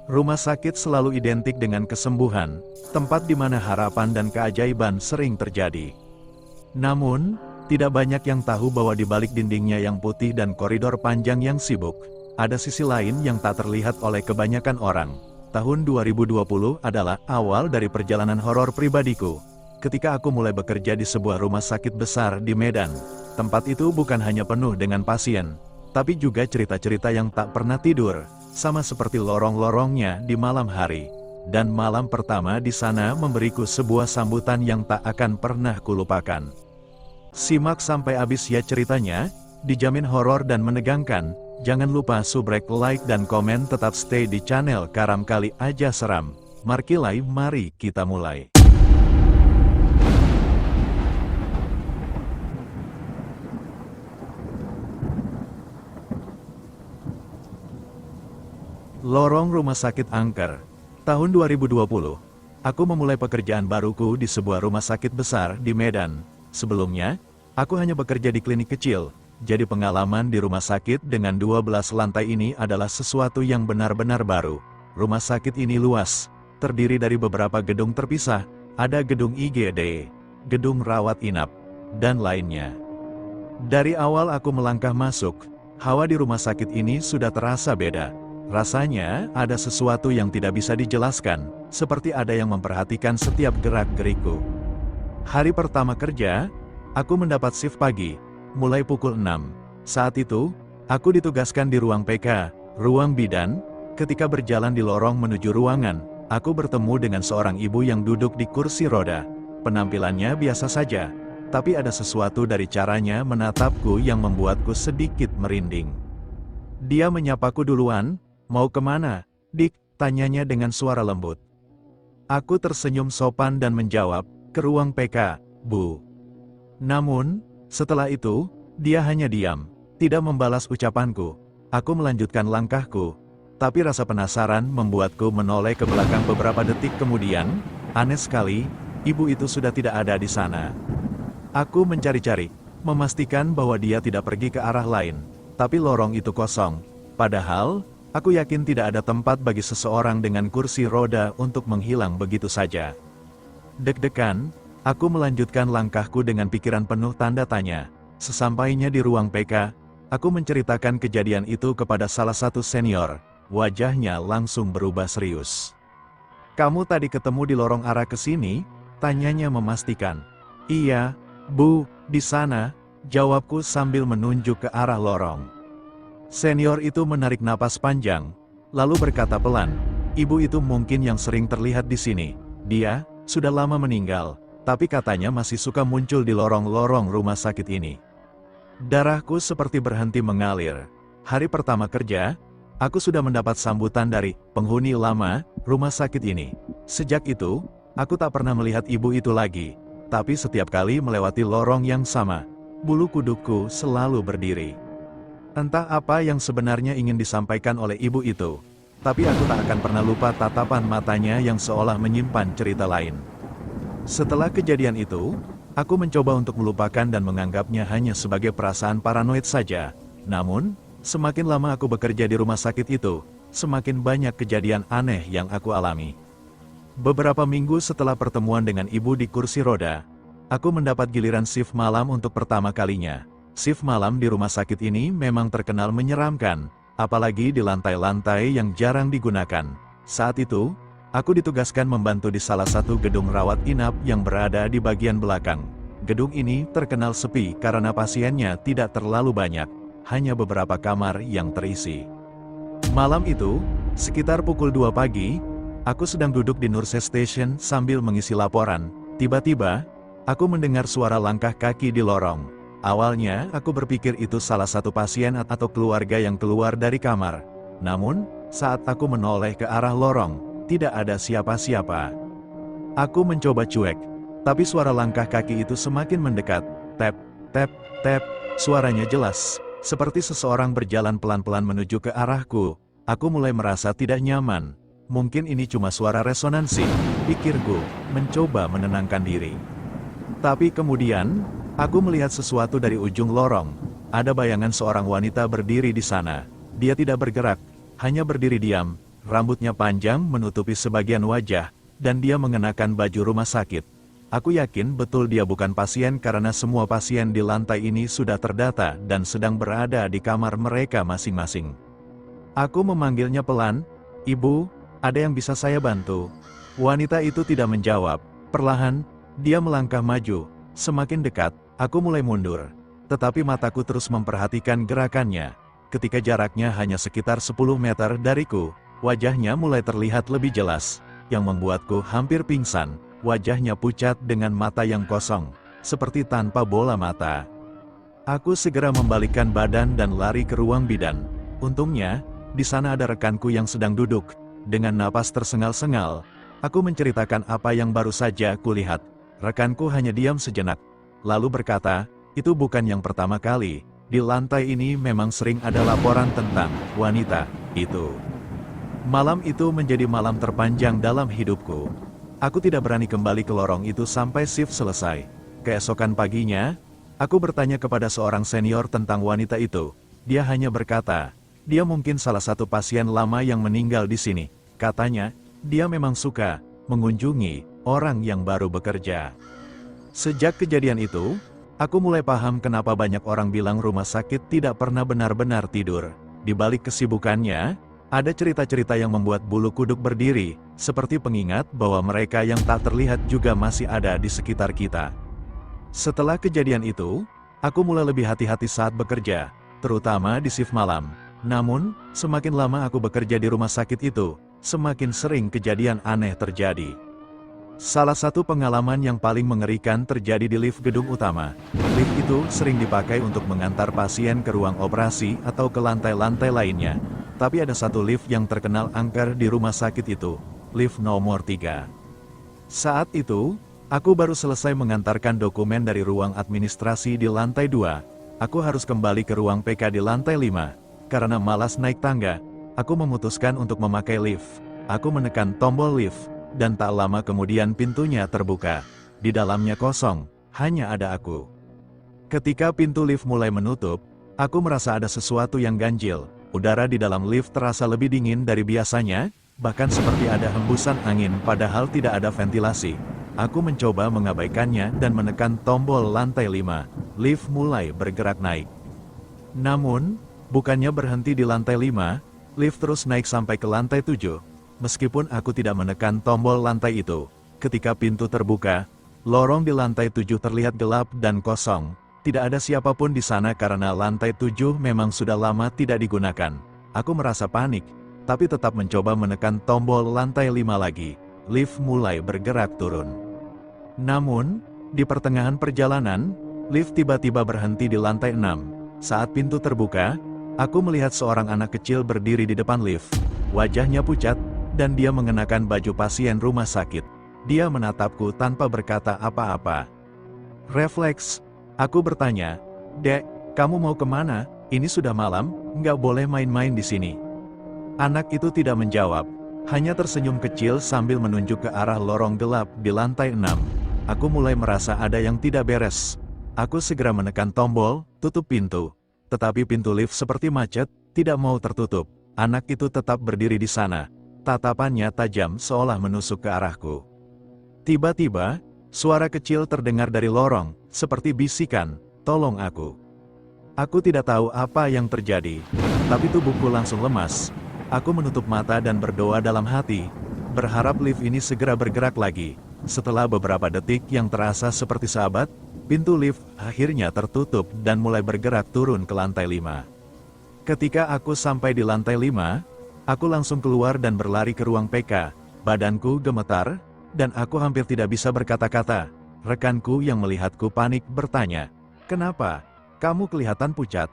Rumah sakit selalu identik dengan kesembuhan, tempat di mana harapan dan keajaiban sering terjadi. Namun, tidak banyak yang tahu bahwa di balik dindingnya yang putih dan koridor panjang yang sibuk, ada sisi lain yang tak terlihat oleh kebanyakan orang. Tahun 2020 adalah awal dari perjalanan horor pribadiku. Ketika aku mulai bekerja di sebuah rumah sakit besar di Medan, tempat itu bukan hanya penuh dengan pasien, tapi juga cerita-cerita yang tak pernah tidur. Sama seperti lorong-lorongnya di malam hari. Dan malam pertama di sana memberiku sebuah sambutan yang tak akan pernah kulupakan. Simak sampai habis ya ceritanya, dijamin horor dan menegangkan. Jangan lupa subrek, like dan komen, tetap stay di channel Karam Kali Aja Seram. Markilai, mari kita mulai. Lorong Rumah Sakit Angker. Tahun 2020, aku memulai pekerjaan baruku di sebuah rumah sakit besar di Medan. Sebelumnya, aku hanya bekerja di klinik kecil, jadi pengalaman di rumah sakit dengan 12 lantai ini adalah sesuatu yang benar-benar baru. Rumah sakit ini luas, terdiri dari beberapa gedung terpisah, ada gedung IGD, gedung rawat inap, dan lainnya. Dari awal aku melangkah masuk, hawa di rumah sakit ini sudah terasa beda. Rasanya, ada sesuatu yang tidak bisa dijelaskan, seperti ada yang memperhatikan setiap gerak-gerikku. Hari pertama kerja, aku mendapat shift pagi, mulai pukul 6. Saat itu, aku ditugaskan di ruang PK, ruang bidan. Ketika berjalan di lorong menuju ruangan, aku bertemu dengan seorang ibu yang duduk di kursi roda. Penampilannya biasa saja, tapi ada sesuatu dari caranya menatapku yang membuatku sedikit merinding. Dia menyapaku duluan. "Mau kemana, Dik?" tanyanya dengan suara lembut. Aku tersenyum sopan dan menjawab, "Ke ruang PK, Bu." Namun, setelah itu, dia hanya diam, tidak membalas ucapanku. Aku melanjutkan langkahku, tapi rasa penasaran membuatku menoleh ke belakang beberapa detik kemudian. Aneh sekali, ibu itu sudah tidak ada di sana. Aku mencari-cari, memastikan bahwa dia tidak pergi ke arah lain, tapi lorong itu kosong. Padahal, aku yakin tidak ada tempat bagi seseorang dengan kursi roda untuk menghilang begitu saja. Deg-degan, aku melanjutkan langkahku dengan pikiran penuh tanda tanya. Sesampainya di ruang PK, aku menceritakan kejadian itu kepada salah satu senior. Wajahnya langsung berubah serius. "Kamu tadi ketemu di lorong arah ke sini?" tanyanya memastikan. "Iya, Bu, di sana," jawabku sambil menunjuk ke arah lorong. Senior itu menarik napas panjang, lalu berkata pelan, "Ibu itu mungkin yang sering terlihat di sini. Dia sudah lama meninggal, tapi katanya masih suka muncul di lorong-lorong rumah sakit ini." Darahku seperti berhenti mengalir. Hari pertama kerja, aku sudah mendapat sambutan dari penghuni lama rumah sakit ini. Sejak itu, aku tak pernah melihat ibu itu lagi, tapi setiap kali melewati lorong yang sama, bulu kudukku selalu berdiri. Entah apa yang sebenarnya ingin disampaikan oleh ibu itu, tapi aku tak akan pernah lupa tatapan matanya yang seolah menyimpan cerita lain. Setelah kejadian itu, aku mencoba untuk melupakan dan menganggapnya hanya sebagai perasaan paranoid saja. Namun, semakin lama aku bekerja di rumah sakit itu, semakin banyak kejadian aneh yang aku alami. Beberapa minggu setelah pertemuan dengan ibu di kursi roda, aku mendapat giliran shift malam untuk pertama kalinya. Shift malam di rumah sakit ini memang terkenal menyeramkan, apalagi di lantai-lantai yang jarang digunakan. Saat itu, aku ditugaskan membantu di salah satu gedung rawat inap yang berada di bagian belakang. Gedung ini terkenal sepi karena pasiennya tidak terlalu banyak, hanya beberapa kamar yang terisi. Malam itu, sekitar pukul 2 pagi, aku sedang duduk di nurse station sambil mengisi laporan. Tiba-tiba, aku mendengar suara langkah kaki di lorong. Awalnya, aku berpikir itu salah satu pasien atau keluarga yang keluar dari kamar. Namun, saat aku menoleh ke arah lorong, tidak ada siapa-siapa. Aku mencoba cuek, tapi suara langkah kaki itu semakin mendekat. Tap, tap, tap, suaranya jelas, seperti seseorang berjalan pelan-pelan menuju ke arahku. Aku mulai merasa tidak nyaman. Mungkin ini cuma suara resonansi, pikirku, mencoba menenangkan diri. Tapi kemudian, Aku melihat sesuatu dari ujung lorong. Ada bayangan seorang wanita berdiri di sana. Dia tidak bergerak, hanya berdiri diam. Rambutnya panjang menutupi sebagian wajah, dan dia mengenakan baju rumah sakit. Aku yakin betul dia bukan pasien karena semua pasien di lantai ini sudah terdata dan sedang berada di kamar mereka masing-masing. Aku memanggilnya pelan, "Ibu, ada yang bisa saya bantu?" Wanita itu tidak menjawab. Perlahan, dia melangkah maju. Semakin dekat, aku mulai mundur. Tetapi mataku terus memperhatikan gerakannya. Ketika jaraknya hanya sekitar 10 meter dariku, wajahnya mulai terlihat lebih jelas, yang membuatku hampir pingsan. Wajahnya pucat dengan mata yang kosong, seperti tanpa bola mata. Aku segera membalikkan badan dan lari ke ruang bidan. Untungnya, di sana ada rekanku yang sedang duduk. Dengan napas tersengal-sengal, aku menceritakan apa yang baru saja kulihat. Rekanku hanya diam sejenak, lalu berkata, "Itu bukan yang pertama kali. Di lantai ini memang sering ada laporan tentang wanita itu." Malam itu menjadi malam terpanjang dalam hidupku. Aku tidak berani kembali ke lorong itu sampai shift selesai. Keesokan paginya, aku bertanya kepada seorang senior tentang wanita itu. Dia hanya berkata, dia mungkin salah satu pasien lama yang meninggal di sini. Katanya, dia memang suka mengunjungi orang yang baru bekerja. Sejak kejadian itu, aku mulai paham kenapa banyak orang bilang rumah sakit tidak pernah benar-benar tidur. Di balik kesibukannya, ada cerita-cerita yang membuat bulu kuduk berdiri, seperti pengingat bahwa mereka yang tak terlihat juga masih ada di sekitar kita. Setelah kejadian itu, aku mulai lebih hati-hati saat bekerja, terutama di shift malam. Namun, semakin lama aku bekerja di rumah sakit itu, semakin sering kejadian aneh terjadi. Salah satu pengalaman yang paling mengerikan terjadi di lift gedung utama. Lift itu sering dipakai untuk mengantar pasien ke ruang operasi atau ke lantai-lantai lainnya. Tapi ada satu lift yang terkenal angker di rumah sakit itu, lift nomor 3. Saat itu, aku baru selesai mengantarkan dokumen dari ruang administrasi di lantai 2. Aku harus kembali ke ruang PK di lantai 5. Karena malas naik tangga, aku memutuskan untuk memakai lift. Aku menekan tombol lift, dan tak lama kemudian pintunya terbuka. Di dalamnya kosong, hanya ada aku. Ketika pintu lift mulai menutup, aku merasa ada sesuatu yang ganjil. Udara di dalam lift terasa lebih dingin dari biasanya, bahkan seperti ada hembusan angin padahal tidak ada ventilasi. Aku mencoba mengabaikannya dan menekan tombol lantai 5. Lift mulai bergerak naik. Namun, bukannya berhenti di lantai 5, lift terus naik sampai ke lantai 7. Meskipun aku tidak menekan tombol lantai itu, ketika pintu terbuka, lorong di lantai 7 terlihat gelap dan kosong. Tidak ada siapapun di sana karena lantai 7 memang sudah lama tidak digunakan. Aku merasa panik, tapi tetap mencoba menekan tombol lantai 5 lagi. Lift mulai bergerak turun. Namun, di pertengahan perjalanan, lift tiba-tiba berhenti di lantai 6. Saat pintu terbuka, aku melihat seorang anak kecil berdiri di depan lift. Wajahnya pucat, dan dia mengenakan baju pasien rumah sakit. Dia menatapku tanpa berkata apa-apa. Refleks, aku bertanya, "Dek, kamu mau kemana? Ini sudah malam, nggak boleh main-main di sini." Anak itu tidak menjawab, hanya tersenyum kecil sambil menunjuk ke arah lorong gelap di lantai 6. Aku mulai merasa ada yang tidak beres. Aku segera menekan tombol, tutup pintu. Tetapi pintu lift seperti macet, tidak mau tertutup. Anak itu tetap berdiri di sana. Tatapannya tajam seolah menusuk ke arahku. Tiba-tiba, suara kecil terdengar dari lorong, seperti bisikan, "Tolong aku." Aku tidak tahu apa yang terjadi, tapi tubuhku langsung lemas. Aku menutup mata dan berdoa dalam hati, berharap lift ini segera bergerak lagi. Setelah beberapa detik yang terasa seperti sahabat, pintu lift akhirnya tertutup dan mulai bergerak turun ke lantai 5. Ketika aku sampai di lantai 5, aku langsung keluar dan berlari ke ruang PK. Badanku gemetar, dan aku hampir tidak bisa berkata-kata. Rekanku yang melihatku panik bertanya, "Kenapa? Kamu kelihatan pucat."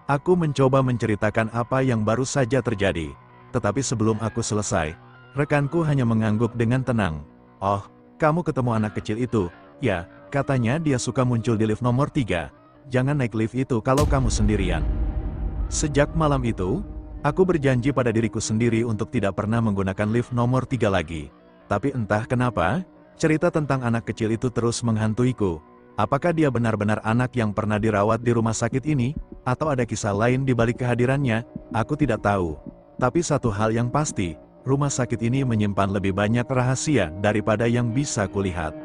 Aku mencoba menceritakan apa yang baru saja terjadi. Tetapi sebelum aku selesai, rekanku hanya mengangguk dengan tenang. "Oh, kamu ketemu anak kecil itu? Ya, katanya dia suka muncul di lift nomor 3. Jangan naik lift itu kalau kamu sendirian." Sejak malam itu, aku berjanji pada diriku sendiri untuk tidak pernah menggunakan lift nomor 3 lagi. Tapi entah kenapa, cerita tentang anak kecil itu terus menghantuiku. Apakah dia benar-benar anak yang pernah dirawat di rumah sakit ini, atau ada kisah lain di balik kehadirannya? Aku tidak tahu. Tapi satu hal yang pasti, rumah sakit ini menyimpan lebih banyak rahasia daripada yang bisa kulihat.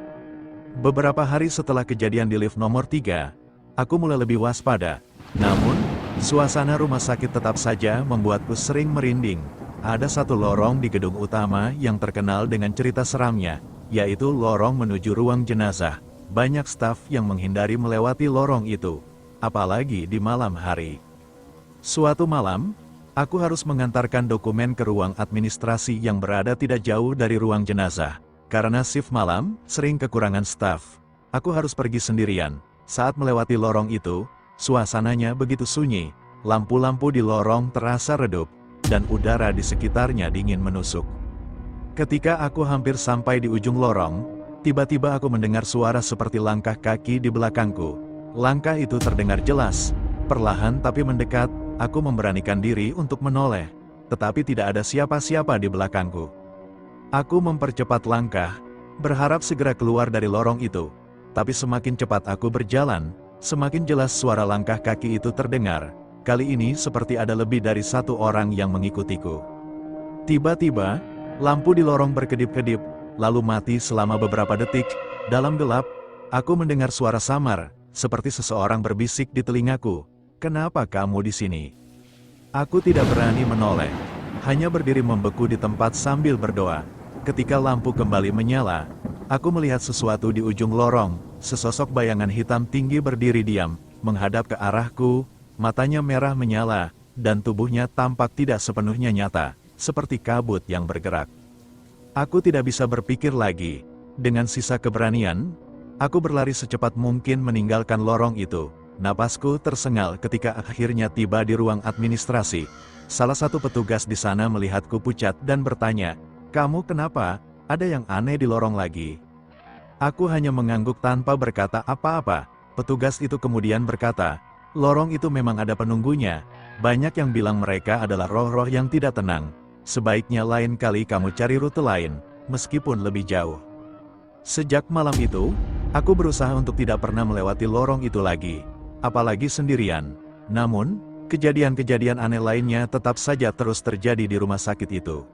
Beberapa hari setelah kejadian di lift nomor 3, aku mulai lebih waspada. Namun, suasana rumah sakit tetap saja membuatku sering merinding. Ada satu lorong di gedung utama yang terkenal dengan cerita seramnya, yaitu lorong menuju ruang jenazah. Banyak staf yang menghindari melewati lorong itu, apalagi di malam hari. Suatu malam, aku harus mengantarkan dokumen ke ruang administrasi yang berada tidak jauh dari ruang jenazah. Karena shift malam, sering kekurangan staf. Aku harus pergi sendirian. Saat melewati lorong itu, suasananya begitu sunyi, lampu-lampu di lorong terasa redup, dan udara di sekitarnya dingin menusuk. Ketika aku hampir sampai di ujung lorong, tiba-tiba aku mendengar suara seperti langkah kaki di belakangku. Langkah itu terdengar jelas, perlahan tapi mendekat. Aku memberanikan diri untuk menoleh, tetapi tidak ada siapa-siapa di belakangku. Aku mempercepat langkah, berharap segera keluar dari lorong itu. Tapi semakin cepat aku berjalan, semakin jelas suara langkah kaki itu terdengar. Kali ini seperti ada lebih dari satu orang yang mengikutiku. Tiba-tiba, lampu di lorong berkedip-kedip, lalu mati selama beberapa detik. Dalam gelap, aku mendengar suara samar, seperti seseorang berbisik di telingaku. "Kenapa kamu di sini?" Aku tidak berani menoleh, hanya berdiri membeku di tempat sambil berdoa. Ketika lampu kembali menyala, aku melihat sesuatu di ujung lorong. Sesosok bayangan hitam tinggi berdiri diam, menghadap ke arahku, matanya merah menyala, dan tubuhnya tampak tidak sepenuhnya nyata, seperti kabut yang bergerak. Aku tidak bisa berpikir lagi. Dengan sisa keberanian, aku berlari secepat mungkin meninggalkan lorong itu. Napasku tersengal ketika akhirnya tiba di ruang administrasi. Salah satu petugas di sana melihatku pucat dan bertanya, "Kamu kenapa? Ada yang aneh di lorong lagi?" Aku hanya mengangguk tanpa berkata apa-apa. Petugas itu kemudian berkata, "Lorong itu memang ada penunggunya. Banyak yang bilang mereka adalah roh-roh yang tidak tenang. Sebaiknya lain kali kamu cari rute lain, meskipun lebih jauh." Sejak malam itu, aku berusaha untuk tidak pernah melewati lorong itu lagi, apalagi sendirian. Namun, kejadian-kejadian aneh lainnya tetap saja terus terjadi di rumah sakit itu.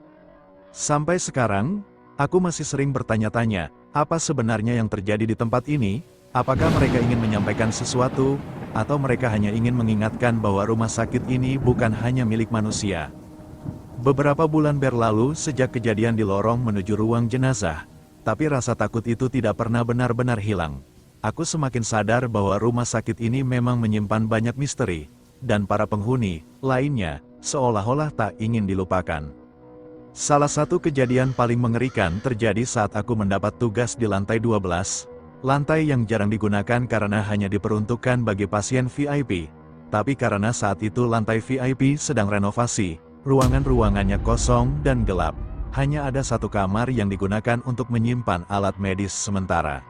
Sampai sekarang, aku masih sering bertanya-tanya, apa sebenarnya yang terjadi di tempat ini? Apakah mereka ingin menyampaikan sesuatu, atau mereka hanya ingin mengingatkan bahwa rumah sakit ini bukan hanya milik manusia? Beberapa bulan berlalu sejak kejadian di lorong menuju ruang jenazah, tapi rasa takut itu tidak pernah benar-benar hilang. Aku semakin sadar bahwa rumah sakit ini memang menyimpan banyak misteri, dan para penghuni lainnya seolah-olah tak ingin dilupakan. Salah satu kejadian paling mengerikan terjadi saat aku mendapat tugas di lantai 12, lantai yang jarang digunakan karena hanya diperuntukkan bagi pasien VIP. Tapi karena saat itu lantai VIP sedang renovasi, ruangan-ruangannya kosong dan gelap. Hanya ada satu kamar yang digunakan untuk menyimpan alat medis sementara.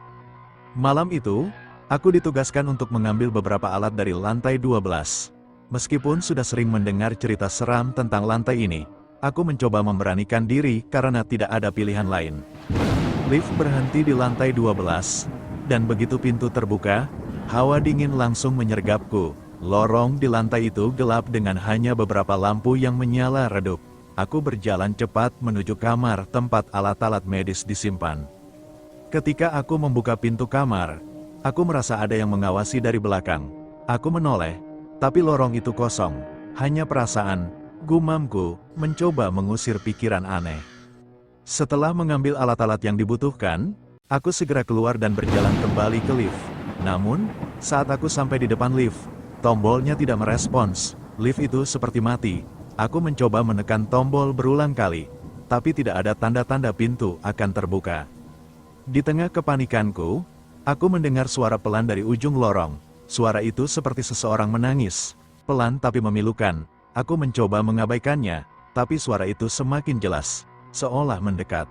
Malam itu, aku ditugaskan untuk mengambil beberapa alat dari lantai 12. Meskipun sudah sering mendengar cerita seram tentang lantai ini, aku mencoba memberanikan diri karena tidak ada pilihan lain. Lift berhenti di lantai 12, dan begitu pintu terbuka, hawa dingin langsung menyergapku. Lorong di lantai itu gelap dengan hanya beberapa lampu yang menyala redup. Aku berjalan cepat menuju kamar tempat alat-alat medis disimpan. Ketika aku membuka pintu kamar, aku merasa ada yang mengawasi dari belakang. Aku menoleh, tapi lorong itu kosong. Hanya perasaan, gumamku, mencoba mengusir pikiran aneh. Setelah mengambil alat-alat yang dibutuhkan, aku segera keluar dan berjalan kembali ke lift. Namun, saat aku sampai di depan lift, tombolnya tidak merespons. Lift itu seperti mati. Aku mencoba menekan tombol berulang kali, tapi tidak ada tanda-tanda pintu akan terbuka. Di tengah kepanikanku, aku mendengar suara pelan dari ujung lorong. Suara itu seperti seseorang menangis, pelan tapi memilukan. Aku mencoba mengabaikannya, tapi suara itu semakin jelas, seolah mendekat.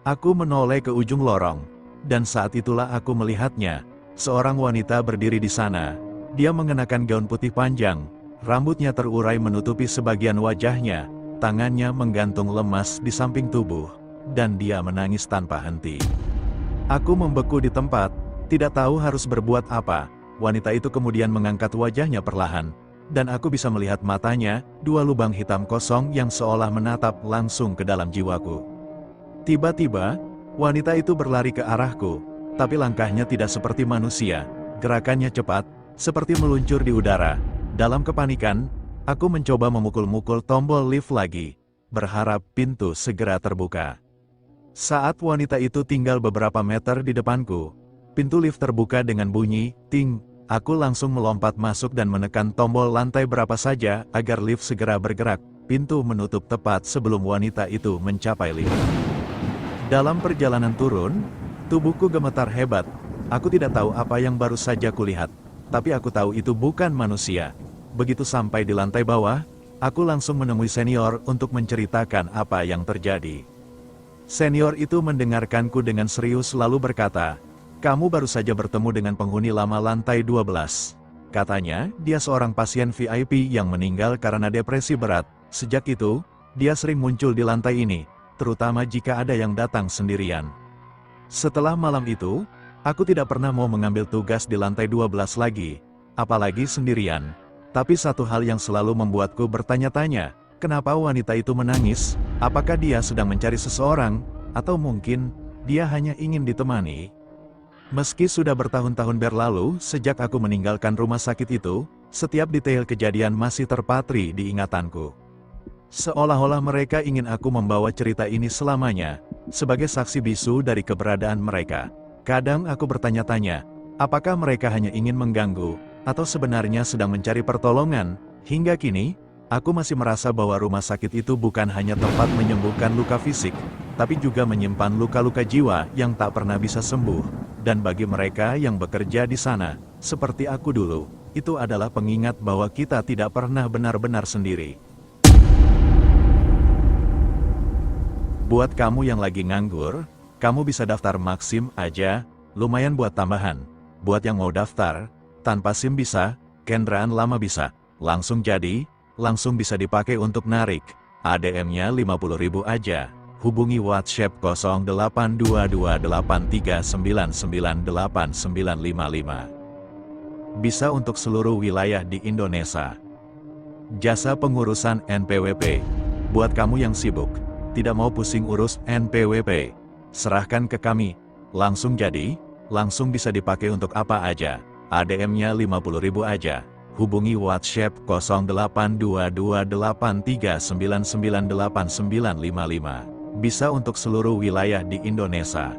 Aku menoleh ke ujung lorong, dan saat itulah aku melihatnya. Seorang wanita berdiri di sana. Dia mengenakan gaun putih panjang, rambutnya terurai menutupi sebagian wajahnya, tangannya menggantung lemas di samping tubuh, dan dia menangis tanpa henti. Aku membeku di tempat, Tidak tahu harus berbuat apa, wanita itu kemudian mengangkat wajahnya perlahan, dan aku bisa melihat matanya, dua lubang hitam kosong yang seolah menatap langsung ke dalam jiwaku. Tiba-tiba, wanita itu berlari ke arahku, tapi langkahnya tidak seperti manusia, gerakannya cepat, seperti meluncur di udara. Dalam kepanikan, aku mencoba memukul-mukul tombol lift lagi, berharap pintu segera terbuka. Saat wanita itu tinggal beberapa meter di depanku, pintu lift terbuka dengan bunyi, ting. Aku langsung melompat masuk dan menekan tombol lantai berapa saja agar lift segera bergerak. Pintu menutup tepat sebelum wanita itu mencapai lift. Dalam perjalanan turun, tubuhku gemetar hebat. Aku tidak tahu apa yang baru saja kulihat, tapi aku tahu itu bukan manusia. Begitu sampai di lantai bawah, aku langsung menemui senior untuk menceritakan apa yang terjadi. Senior itu mendengarkanku dengan serius lalu berkata, "Kamu baru saja bertemu dengan penghuni lama lantai 12. Katanya, dia seorang pasien VIP yang meninggal karena depresi berat. Sejak itu, dia sering muncul di lantai ini, terutama jika ada yang datang sendirian. Setelah malam itu, aku tidak pernah mau mengambil tugas di lantai 12 lagi, apalagi sendirian. Tapi satu hal yang selalu membuatku bertanya-tanya, kenapa wanita itu menangis? Apakah dia sedang mencari seseorang? Atau mungkin, dia hanya ingin ditemani?" Meski sudah bertahun-tahun berlalu sejak aku meninggalkan rumah sakit itu, setiap detail kejadian masih terpatri di ingatanku. Seolah-olah mereka ingin aku membawa cerita ini selamanya, sebagai saksi bisu dari keberadaan mereka. Kadang aku bertanya-tanya, apakah mereka hanya ingin mengganggu, atau sebenarnya sedang mencari pertolongan? Hingga kini, aku masih merasa bahwa rumah sakit itu bukan hanya tempat menyembuhkan luka fisik, tapi juga menyimpan luka-luka jiwa yang tak pernah bisa sembuh. Dan bagi mereka yang bekerja di sana, seperti aku dulu, itu adalah pengingat bahwa kita tidak pernah benar-benar sendiri. Buat kamu yang lagi nganggur, kamu bisa daftar Maxim aja, lumayan buat tambahan. Buat yang mau daftar, tanpa SIM bisa, kendaraan lama bisa, langsung jadi, langsung bisa dipakai untuk narik. ADM-nya 50.000 aja. Hubungi WhatsApp 0822899895. Bisa untuk seluruh wilayah di Indonesia. Jasa pengurusan NPWP. Buat kamu yang sibuk, tidak mau pusing urus NPWP, serahkan ke kami. Langsung jadi, langsung bisa dipakai untuk apa aja. ADM-nya 50.000 aja. Hubungi WhatsApp 082283998955. Bisa untuk seluruh wilayah di Indonesia.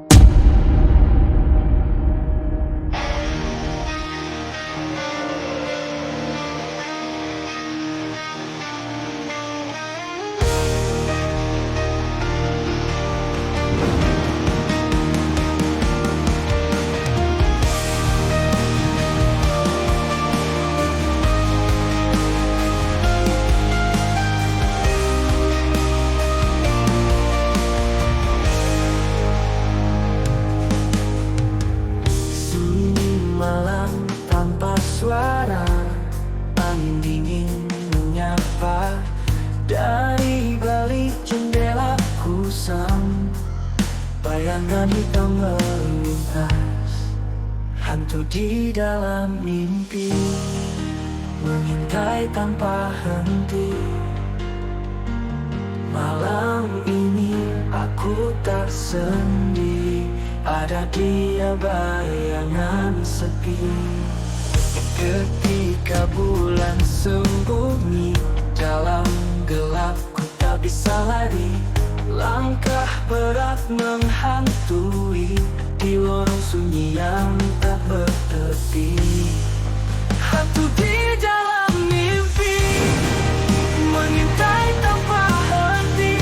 Suara angin dingin menyapa dari balik jendela kusam. Bayangan hitam melintas, hantu di dalam mimpi, mengintai tanpa henti. Malam ini aku tak sendiri, ada dia bayangan sepi. Ketika bulan sembunyi dalam gelap, ku tak bisa lari. Langkah berat menghantui di lorong sunyi yang tak bertepi. Hantu di dalam mimpi, mengintai tanpa henti.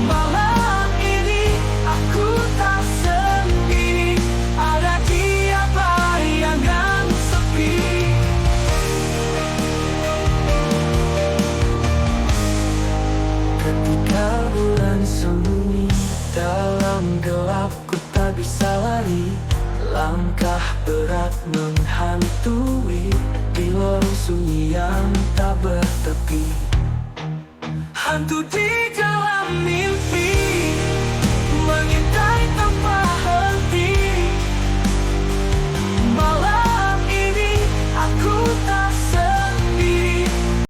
Malam ini aku tak sendiri, ada dia bayangan sepi. Ketika bulan sembunyi dalam gelap, ku tak bisa lari. Langkah berat menghantui di lorong sunyi yang tak bertepi. Hantu di